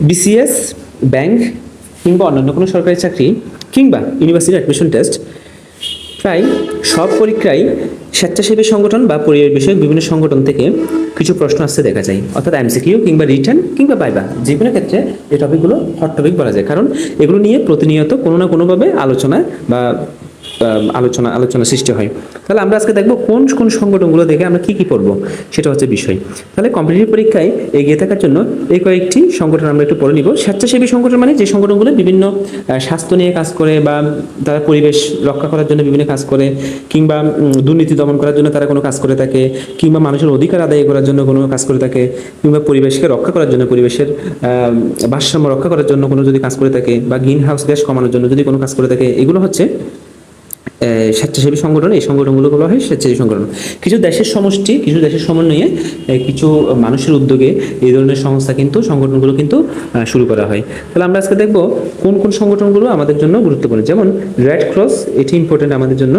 BCS, bank কিংবা অন্যান্য কোনো সরকারি চাকরি কিংবা ইউনিভার্সিটি অ্যাডমিশন টেস্ট, প্রায় সব পরীক্ষায় স্বেচ্ছাসেবী সংগঠন বা পরিবেশ বিষয়ক বিভিন্ন সংগঠন থেকে কিছু প্রশ্ন আসতে দেখা যায়, অর্থাৎ এমসিকিউ কিংবা রিটার্ন কিংবা ভাইভা, যে কোনো ক্ষেত্রে এই টপিকগুলো হট টপিক বলা যায়, কারণ এগুলো নিয়ে প্রতিনিয়ত কোনো না কোনোভাবে আলোচনা সৃষ্টি হয়। তাহলে আমরা আজকে দেখবো কোন কোন সংগঠনগুলো দেখে আমরা কি পড়বো, সেটা হচ্ছে বিষয়। তাহলে কম্পিটিটিভ পরীক্ষায় এগিয়ে থাকার জন্য এই কয়েকটি সংগঠন আমরা একটু পড়ে নিব। স্বেচ্ছাসেবী সংগঠন মানে যে সংগঠনগুলো বিভিন্ন স্বাস্থ্য নিয়ে কাজ করে, বা তারা পরিবেশ রক্ষা করার জন্য বিভিন্ন কাজ করে, কিংবা দুর্নীতি দমন করার জন্য তারা কোনো কাজ করে থাকে, কিংবা মানুষের অধিকার আদায় করার জন্য কোনো কাজ করে থাকে, কিংবা পরিবেশকে রক্ষা করার জন্য, পরিবেশের ভারসাম্য রক্ষা করার জন্য কোনো যদি কাজ করে থাকে, বা গ্রিন হাউস গ্যাস কমানোর জন্য যদি কোনো কাজ করে থাকে, এগুলো হচ্ছে স্বেচ্ছাসেবী সংগঠন। এই সংগঠনগুলো বলা হয় স্বেচ্ছাসেবী সংগঠন। কিছু দেশের সমষ্টি, কিছু দেশের সমন্বয়ে, কিছু মানুষের উদ্যোগে এই ধরনের সংগঠনগুলো কিন্তু শুরু করা হয়। তাহলে আমরা আজকে দেখব কোন কোন সংগঠনগুলো আমাদের জন্য গুরুত্বপূর্ণ। যেমন রেড ক্রস, এটি ইম্পর্টেন্ট আমাদের জন্য।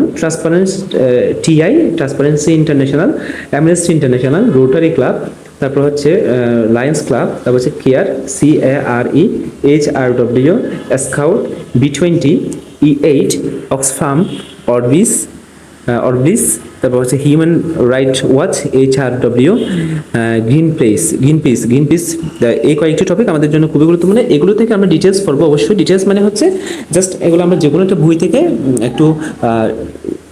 Transparency international, amnesty international, rotary club, তারপর হচ্ছে লায়ন্স ক্লাব, তারপর হচ্ছে care, CARE, HRW, scout, B20, E8, Oxfam, Orbis, তারপর হচ্ছে human right watch, HRW, green piece. এই কয়েকটি টপিক আমাদের জন্য খুবই গুরুত্বপূর্ণ। এগুলো থেকে আমরা ডিটেলস পড়বো অবশ্যই। ডিটেলস মানে হচ্ছে জাস্ট এগুলো আমরা যে কোনো একটা বই থেকে একটু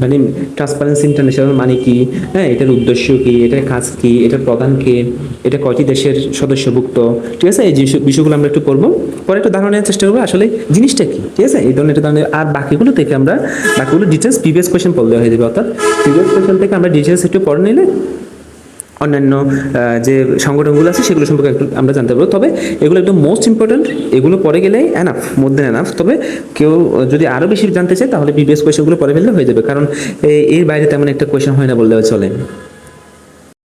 মানে ট্রান্সপারেন্সি ইন্টারন্যাশনাল মানে কি, হ্যাঁ, এটার উদ্দেশ্য কি, এটার কাজ কি, এটার প্রধান কে, এটা কয়টি দেশের সদস্যভুক্ত, ঠিক আছে, এই বিষয়গুলো আমরা একটু পড়বো। পরে একটু ধারণা নেওয়ার চেষ্টা করবো আসলে জিনিসটা কি, ঠিক আছে, এই ধরনের আর বাকিগুলো থেকে আমরা বাকিগুলো ডিটেলস প্রিভিয়াস কোয়েশ্চেন পড়লে হয়ে যাবে। অর্থাৎ প্রিভিয়াস কোয়েশ্চেন থেকে আমরা ডিটেলস একটু পড়ে নিলে অন্যান্য যে সংগঠনগুলো আছে সেগুলো সম্পর্কে একটু আমরা জানতে পারবো। তবে এগুলো একদম মোস্ট ইম্পর্টেন্ট, এগুলো পড়ে গেলেই এনাফ, মোর দেন এনাফ। তবে কেউ যদি আরও বেশি জানতে চায় তাহলে প্রিভিয়াস কোয়েশ্চেনগুলো পড়ে ফেললে হয়ে যাবে, কারণ এর বাইরে তেমন একটা কোয়েশ্চেন হয় না বললেও চলে।